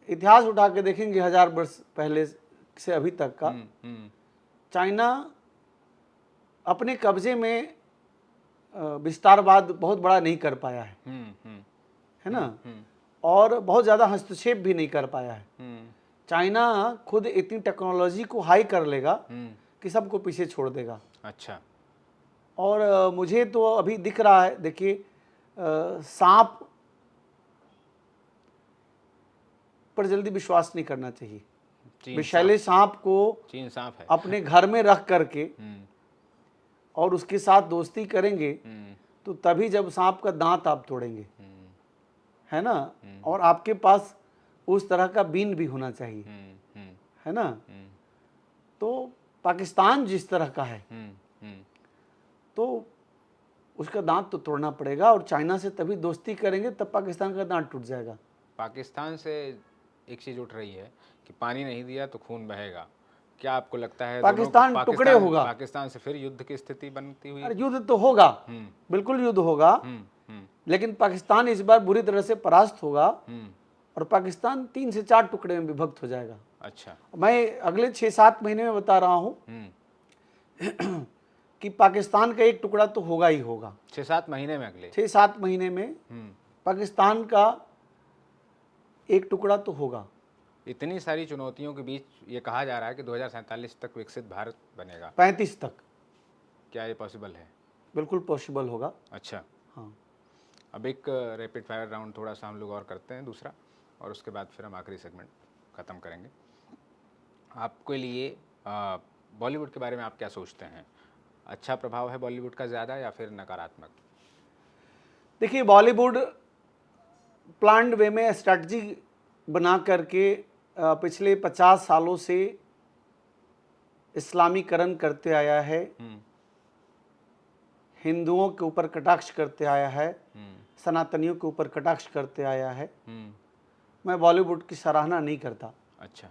इतिहास उठा के देखेंगे 1000 वर्ष पहले से अभी तक का, चाइना अपने कब्जे में विस्तारवाद बहुत बड़ा नहीं कर पाया है ना, और बहुत ज़्यादा हस्तक्षेप भी नहीं कर पाया है। चाइना खुद इतनी टेक्नोलॉजी को हाई कर लेगा कि सबको पीछे छोड़ देगा। अच्छा। और मुझे तो अभी दिख रहा है, देखिए, सांप पर जल्दी विश्वास नहीं करना चाहिए। विषैले सांप को चीन सांप है, अपने घर में रख करके और उसके साथ दोस्ती करेंगे तो तभी जब सांप का दांत आप तोड़ेंगे, है ना, और आपके पास उस तरह का बीन भी होना चाहिए, है ना। तो पाकिस्तान जिस तरह का है तो उसका दांत तो तोड़ना पड़ेगा, और चाइना से तभी दोस्ती करेंगे तब पाकिस्तान का दांत टूट जाएगा। पाकिस्तान से एक चीज़ उठ रही है कि पानी नहीं दिया तो खून बहेगा। क्या आपको लगता है पाकिस्तान टुकड़े होगा? पाकिस्तान से फिर युद्ध की स्थिति बनती हुई? युद्ध तो होगा, बिल्कुल युद्ध होगा, लेकिन पाकिस्तान इस बार बुरी तरह से परास्त होगा और पाकिस्तान 3 से 4 टुकड़े में विभक्त हो जाएगा। अच्छा। मैं अगले 6-7 महीने में बता रहा हूँ कि पाकिस्तान का एक टुकड़ा तो होगा ही होगा। 6-7 महीने में? अगले 6-7 महीने में पाकिस्तान का एक टुकड़ा तो होगा। इतनी सारी चुनौतियों के बीच ये कहा जा रहा है कि 2047 तक विकसित भारत बनेगा। 35 तक। क्या ये पॉसिबल है? बिल्कुल पॉसिबल होगा। अच्छा। हाँ। अब एक रैपिड फायर राउंड थोड़ा सा हम लोग और करते हैं, दूसरा, और उसके बाद फिर हम आखिरी सेगमेंट ख़त्म करेंगे। आपके लिए बॉलीवुड के बारे में आप क्या सोचते हैं? अच्छा प्रभाव है बॉलीवुड का ज़्यादा या फिर नकारात्मक? देखिए, बॉलीवुड प्लान्ड वे में स्ट्रैटेजी बना करके पिछले 50 सालों से इस्लामीकरण करते आया है, हिंदुओं के ऊपर कटाक्ष करते आया है, सनातनियों के ऊपर कटाक्ष करते आया है। मैं बॉलीवुड की सराहना नहीं करता। अच्छा।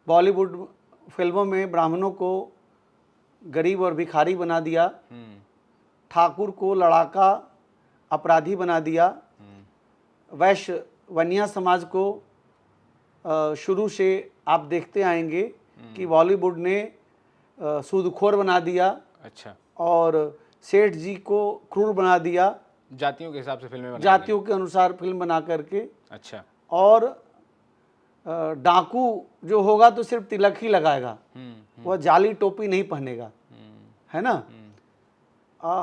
बॉलीवुड फिल्मों में ब्राह्मणों को गरीब और भिखारी बना दिया, ठाकुर को लड़ाका अपराधी बना दिया, वैश्य वन्या समाज को शुरू से आप देखते आएंगे कि बॉलीवुड ने सूदखोर बना दिया। अच्छा। और सेठ जी को क्रूर बना दिया, जातियों के हिसाब से फिल्में बनाई, जातियों के अनुसार फिल्म बना करके। अच्छा। और डाकू जो होगा तो सिर्फ तिलक ही लगाएगा, वह जाली टोपी नहीं पहनेगा, है ना।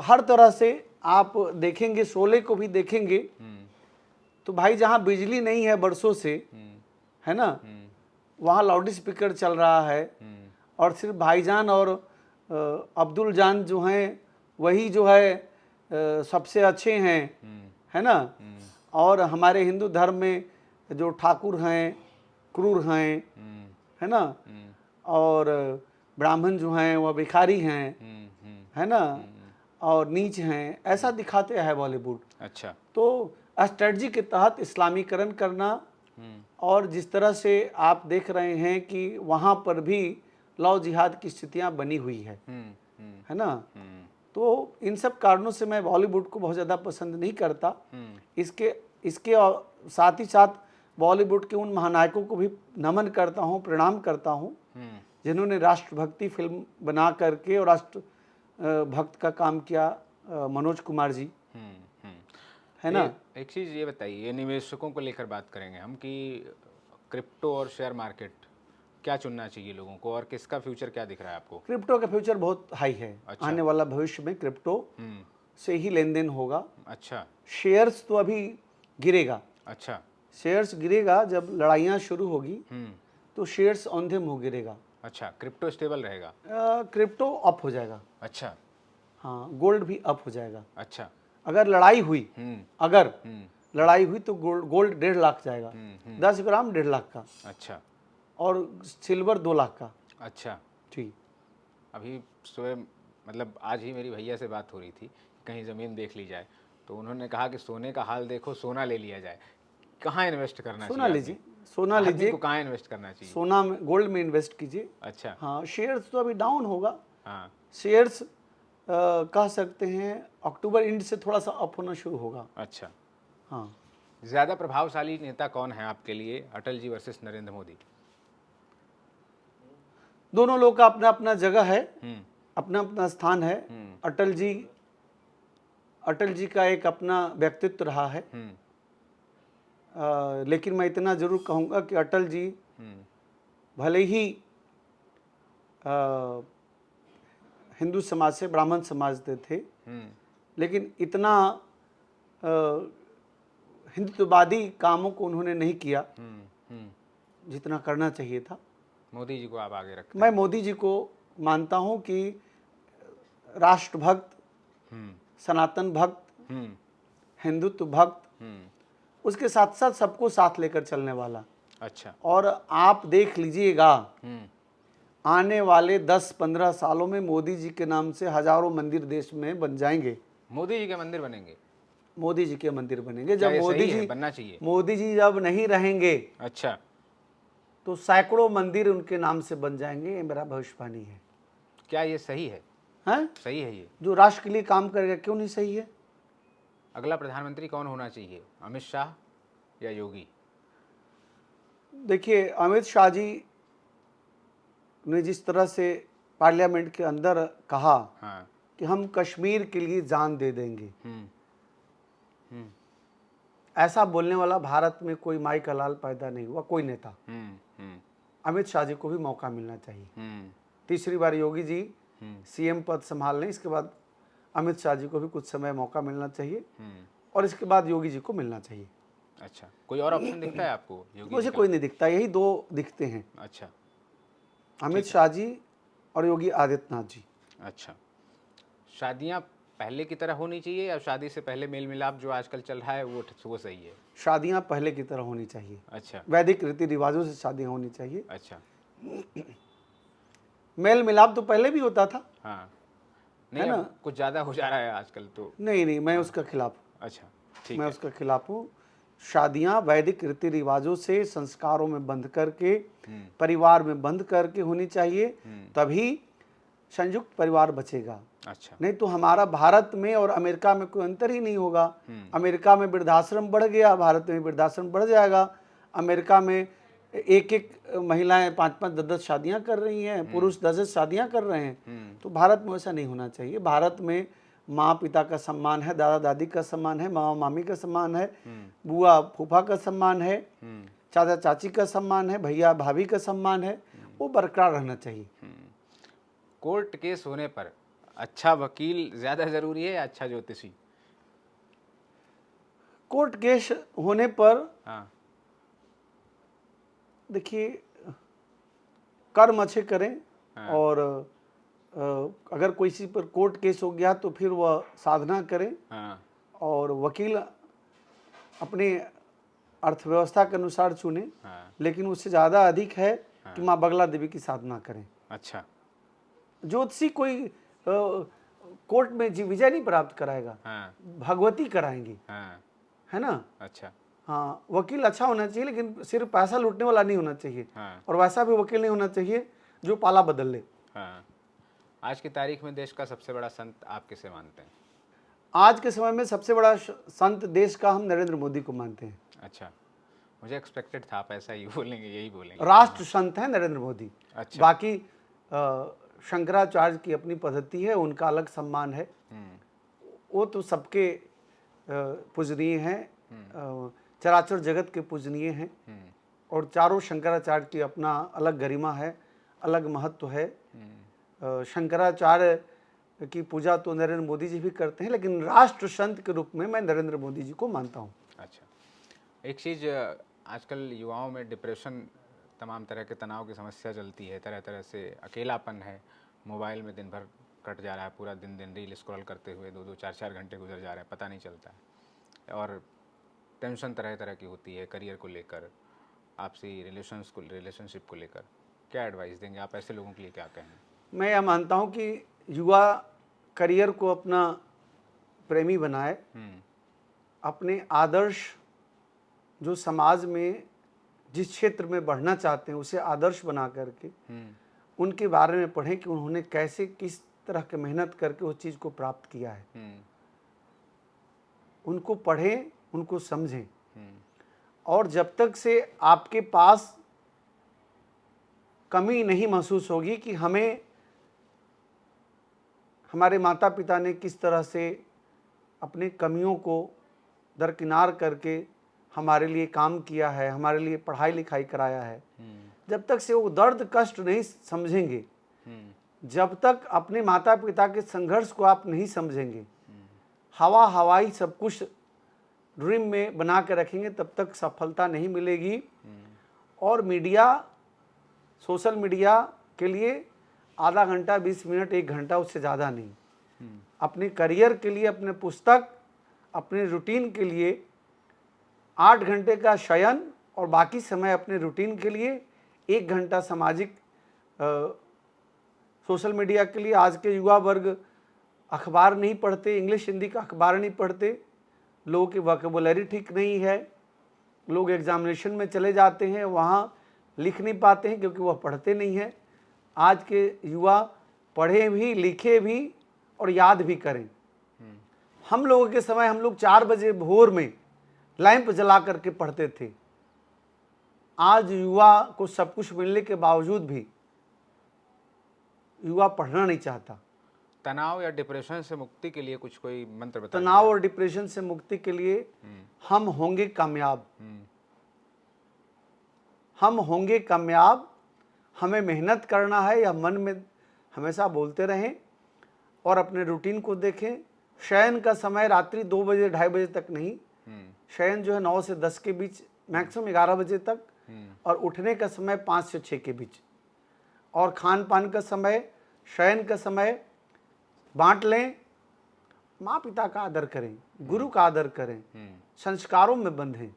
हर तरह से आप देखेंगे, शोले को भी देखेंगे तो भाई जहाँ बिजली नहीं है बरसों से, है ना, वहाँ लाउड स्पीकर चल रहा है और सिर्फ भाईजान और अब्दुल जान जो हैं वही जो है सबसे अच्छे हैं, है ना। और हमारे हिंदू धर्म में जो ठाकुर हैं क्रूर हैं, है ना, और ब्राह्मण जो हैं वह भिखारी हैं, है ना, और नीच हैं, ऐसा दिखाते हैं बॉलीवुड। अच्छा। तो स्ट्रेटजी के तहत इस्लामीकरण करना, और जिस तरह से आप देख रहे हैं कि वहाँ पर भी लव जिहाद की स्थितियाँ बनी हुई है, है ना। तो इन सब कारणों से मैं बॉलीवुड को बहुत ज़्यादा पसंद नहीं करता। इसके इसके साथ ही साथ बॉलीवुड के उन महानायकों को भी नमन करता हूँ, प्रणाम करता हूँ, जिन्होंने राष्ट्रभक्ति फिल्म बना करके और राष्ट्र भक्त का काम किया। मनोज कुमार जी, है ना। एक चीज़ ये बताइए, ये निवेशकों को लेकर बात करेंगे हम कि क्रिप्टो और शेयर मार्केट क्या चुनना चाहिए लोगों को, और किसका फ्यूचर क्या दिख रहा है आपको? क्रिप्टो का फ्यूचर बहुत हाई है। अच्छा। आने वाला भविष्य में क्रिप्टो से ही लेन देन होगा। अच्छा। शेयर्स तो अभी गिरेगा। अच्छा। शेयर्स गिरेगा जब लड़ाइयाँ शुरू होगी, तो शेयर्स औंधे मुँह गिरेगा। अच्छा, क्रिप्टो स्टेबल रहेगा? क्रिप्टो अप हो जाएगा। अच्छा। हाँ, गोल्ड भी अप हो जाएगा। अच्छा। अगर लड़ाई हुई, अगर लड़ाई हुई तो गोल्ड 1.5 लाख जाएगा। 10 ग्राम 1.5 लाख का। अच्छा। और सिल्वर 2 लाख का। अच्छा। ठीक। अभी सुबह मतलब आज ही मेरी भैया से बात हो रही थी, कहीं ज़मीन देख ली जाए, तो उन्होंने कहा कि सोने का हाल देखो, सोना ले लिया जाए। कहाँ इन्वेस्ट करना सोना चाहिए? लीजिए, सोना लीजिए। को कहाँ इन्वेस्ट करना चाहिए? सोना में, गोल्ड में इन्वेस्ट कीजिए। अच्छा। हाँ, शेयर्स तो अभी डाउन होगा। हाँ। शेयर्स कह सकते हैं अक्टूबर एंड से थोड़ा सा अप होना शुरू होगा। अच्छा। हाँ। ज़्यादा प्रभावशाली नेता कौन है आपके लिए, अटल जी वर्सेस नरेंद्र मोदी? दोनों लोग का अपना अपना जगह है, अपना अपना स्थान है। अटल जी का एक अपना व्यक्तित्व रहा है। लेकिन मैं इतना जरूर कहूँगा कि अटल जी भले ही हिंदू समाज से ब्राह्मण समाज से थे, लेकिन इतना हिंदुत्ववादी कामों को उन्होंने नहीं किया जितना करना चाहिए था। मोदी जी को आप आगे रखते मैं मोदी जी को मानता हूं कि राष्ट्रभक्त, सनातन भक्त, हिंदुत्व भक्त, उसके साथ साथ सबको साथ लेकर चलने वाला। अच्छा। और आप देख लीजिएगा, आने वाले 10-15 सालों में मोदी जी के नाम से हजारों मंदिर देश में बन जाएंगे। मोदी जी के मंदिर बनेंगे? मोदी जी के मंदिर बनेंगे। क्या जब ये मोदी सही है? जी बनना चाहिए। मोदी जी जब नहीं रहेंगे, अच्छा, तो सैकड़ों मंदिर उनके नाम से बन जाएंगे। ये मेरा भविष्यवाणी है। क्या ये सही है? हैं? सही है ये? जो राष्ट्र के लिए काम करेगा, क्यों नहीं सही है? अगला प्रधानमंत्री कौन होना चाहिए, अमित शाह या योगी? देखिए, अमित शाह जी ने जिस तरह से पार्लियामेंट के अंदर कहा हाँ। कि हम कश्मीर के लिए जान दे देंगे, ऐसा बोलने वाला भारत में कोई माई का लाल पैदा नहीं हुआ, कोई नेता। अमित शाह जी को भी मौका मिलना चाहिए। तीसरी बार योगी जी सीएम पद संभाल लें, इसके बाद अमित शाह जी को भी कुछ समय मौका मिलना चाहिए, और इसके बाद योगी जी को मिलना चाहिए। अच्छा, कोई और ऑप्शन दिखता है आपको? योगी मुझे जी का? कोई नहीं दिखता, यही दो दिखते हैं, अच्छा। अमित शाह जी और योगी आदित्यनाथ जी। अच्छा, शादियाँ पहले की तरह होनी चाहिए या शादी से पहले मेल मिलाप जो आजकल चल रहा है वो सही है? शादियां पहले की तरह होनी चाहिए। अच्छा। वैदिक रीति रिवाजों से शादियां होनी चाहिए। अच्छा। मेल मिलाप तो पहले भी होता था। हाँ, नहीं अब कुछ ज़्यादा हो जा रहा है आजकल तो। नहीं, मैं उसका खिलाफ हूँ। अच्छा, ठीक मैं है। उसका खिलाफ हूँ। शादियां वैदिक रीति रिवाजों से, संस्कारों में बंध करके, परिवार में बंध करके होनी चाहिए, तभी संयुक्त परिवार बचेगा। अच्छा। नहीं तो हमारा भारत में और अमेरिका में कोई अंतर ही नहीं होगा। अमेरिका में वृद्धाश्रम बढ़ गया, भारत में वृद्धाश्रम बढ़ जाएगा। अमेरिका में एक एक महिलाएं 5-5, 10-10 शादियां कर रही हैं, पुरुष 10-10 शादियां कर रहे हैं। तो भारत में ऐसा नहीं होना चाहिए। भारत में माँ पिता का सम्मान है, दादा दादी का सम्मान है, मामा मामी का सम्मान है, बुआ फूफा का सम्मान है, चाचा चाची का सम्मान है, भैया भाभी का सम्मान है, वो बरकरार रहना चाहिए। कोर्ट केस होने पर अच्छा वकील ज़्यादा ज़रूरी है या अच्छा ज्योतिषी? कोर्ट केस होने पर हाँ। देखिए, कर्म अच्छे करें। हाँ। और अगर कोई चीज़ पर कोर्ट केस हो गया तो फिर वह साधना करें। हाँ। और वकील अपने अर्थव्यवस्था के अनुसार चुने। हाँ। लेकिन उससे ज़्यादा अधिक है कि माँ बगला देवी की साधना करें। अच्छा। ज्योतिषी कोई कोर्ट में विजय नहीं प्राप्त कराएगा। हाँ। भगवती कराएंगी। हाँ। है ना। अच्छा। हाँ, वकील अच्छा होना चाहिए, लेकिन सिर्फ पैसा लूटने वाला नहीं होना चाहिए। हाँ। और वैसा भी वकील नहीं होना चाहिए जो पाला बदल ले। हाँ। आज की तारीख में देश का सबसे बड़ा संत आप किसे मानते हैं? आज के समय में सबसे बड़ा संत देश का हम नरेंद्र मोदी को मानते हैं। अच्छा, मुझे एक्सपेक्टेड था आप ऐसा ही बोलेंगे, यही बोलेंगे। राष्ट्र संत है नरेंद्र मोदी। अच्छा। बाकी शंकराचार्य की अपनी पद्धति है, उनका अलग सम्मान है। वो तो सबके पूजनीय हैं, चराचर जगत के पूजनीय हैं। और चारों शंकराचार्य की अपना अलग गरिमा है, अलग महत्व है। शंकराचार्य की पूजा तो नरेंद्र मोदी जी भी करते हैं, लेकिन राष्ट्र संत के रूप में मैं नरेंद्र मोदी जी को मानता हूँ। अच्छा, एक चीज़ आजकल युवाओं में डिप्रेशन, तमाम तरह के तनाव की समस्या चलती है, तरह तरह से अकेलापन है, मोबाइल में दिन भर कट जा रहा है, पूरा दिन रील स्क्रॉल करते हुए 2-2 4-4 घंटे गुजर जा रहे हैं, पता नहीं चलता है। और टेंशन तरह तरह की होती है, करियर को लेकर, आपसी रिलेशनशिप को लेकर। क्या एडवाइस देंगे आप ऐसे लोगों के लिए, क्या कहेंगे? मैं यह मानता हूँ कि युवा करियर को अपना प्रेमी बनाए, अपने आदर्श जो समाज में जिस क्षेत्र में बढ़ना चाहते हैं उसे आदर्श बना करके उनके बारे में पढ़ें कि उन्होंने कैसे किस तरह की मेहनत करके उस चीज़ को प्राप्त किया है। उनको पढ़ें, उनको समझें। और जब तक से आपके पास कमी नहीं महसूस होगी कि हमें हमारे माता पिता ने किस तरह से अपनी कमियों को दरकिनार करके हमारे लिए काम किया है, हमारे लिए पढ़ाई लिखाई कराया है, जब तक से वो दर्द कष्ट नहीं समझेंगे, जब तक अपने माता पिता के संघर्ष को आप नहीं समझेंगे, हवाई सब कुछ ड्रीम में बना के रखेंगे, तब तक सफलता नहीं मिलेगी। और मीडिया, सोशल मीडिया के लिए आधा घंटा 20 मिनट 1 घंटा, उससे ज़्यादा नहीं। अपने करियर के लिए, अपने पुस्तक, अपने रूटीन के लिए 8 घंटे का शयन और बाकी समय अपने रूटीन के लिए 1 घंटा सामाजिक सोशल मीडिया के लिए। आज के युवा वर्ग अखबार नहीं पढ़ते, इंग्लिश हिंदी का अखबार नहीं पढ़ते, लोगों की वोकैबुलरी ठीक नहीं है, लोग एग्जामिनेशन में चले जाते हैं, वहाँ लिख नहीं पाते हैं क्योंकि वह पढ़ते नहीं हैं। आज के युवा पढ़े भी, लिखे भी और याद भी करें। हम लोगों के समय हम लोग 4 बजे भोर में लैंप जला करके पढ़ते थे। आज युवा को सब कुछ मिलने के बावजूद भी युवा पढ़ना नहीं चाहता। तनाव या डिप्रेशन से मुक्ति के लिए कुछ कोई मंत्र बताइए? तनाव और डिप्रेशन से मुक्ति के लिए हम होंगे कामयाब। हम होंगे कामयाब। हमें मेहनत करना है, या मन में हमेशा बोलते रहें और अपने रूटीन को देखें। शयन का समय रात्रि 2 बजे 2:30 बजे तक नहीं, शयन जो है 9 से 10 के बीच, मैक्सिमम 11 बजे तक, और उठने का समय 5 से 6 के बीच। और खान पान का समय, शयन का समय बांट लें। माँ पिता का आदर करें, गुरु का आदर करें, संस्कारों में बंधें,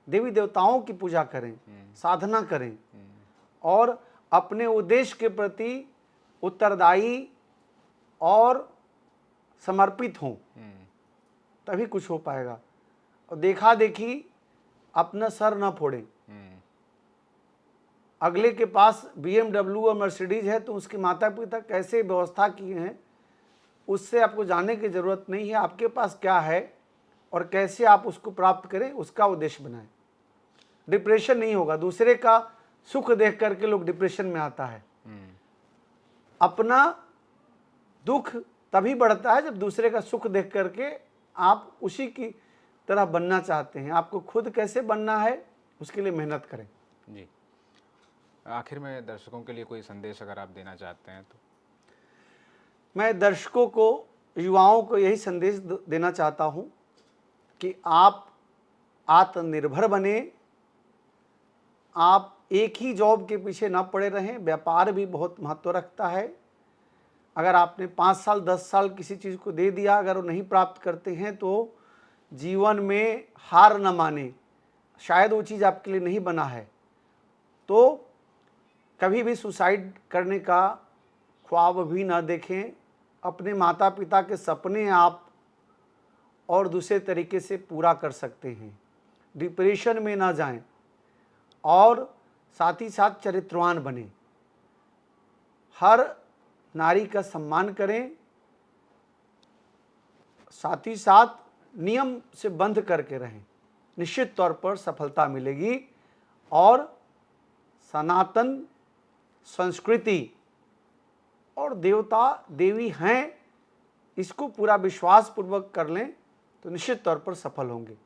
देवी देवताओं की पूजा करें, साधना करें और अपने उद्देश्य के प्रति उत्तरदायी और समर्पित हों, तभी कुछ हो पाएगा। और देखा देखी अपना सर ना फोड़ें। अगले के पास BMW और मर्सिडीज है तो उसके माता पिता कैसे व्यवस्था किए हैं उससे आपको जानने की ज़रूरत नहीं है। आपके पास क्या है और कैसे आप उसको प्राप्त करें, उसका उद्देश्य बनाएं। डिप्रेशन नहीं होगा। दूसरे का सुख देख करके लोग डिप्रेशन में आता है। अपना दुख तभी बढ़ता है जब दूसरे का सुख देख करके आप उसी की तरह बनना चाहते हैं। आपको खुद कैसे बनना है उसके लिए मेहनत करें। जी, आखिर में दर्शकों के लिए कोई संदेश अगर आप देना चाहते हैं तो? मैं दर्शकों को, युवाओं को यही संदेश देना चाहता हूं कि आप आत्मनिर्भर बने। आप एक ही जॉब के पीछे ना पड़े रहें। व्यापार भी बहुत महत्व रखता है। अगर आपने 5 साल 10 साल किसी चीज़ को दे दिया, अगर वो नहीं प्राप्त करते हैं तो जीवन में हार न माने। शायद वो चीज़ आपके लिए नहीं बना है तो कभी भी सुसाइड करने का ख्वाब भी ना देखें। अपने माता पिता के सपने आप और दूसरे तरीके से पूरा कर सकते हैं। डिप्रेशन में ना जाएं और साथ ही साथ चरित्रवान बने। हर नारी का सम्मान करें, साथ ही साथ नियम से बंध करके रहें, निश्चित तौर पर सफलता मिलेगी और सनातन संस्कृति और देवता देवी हैं, इसको पूरा विश्वास पूर्वक कर लें तो निश्चित तौर पर सफल होंगे।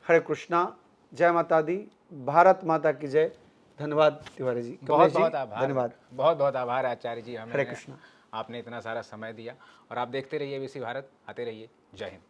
हरे कृष्णा, जय माता दी, भारत माता की जय। धन्यवाद तिवारी जी, बहुत बहुत आभार, धन्यवाद, बहुत बहुत आभार आचार्य जी, हमें हरे कृष्णा। आपने इतना सारा समय दिया। और आप देखते रहिए एबीसी भारत, आते रहिए। जय हिंद।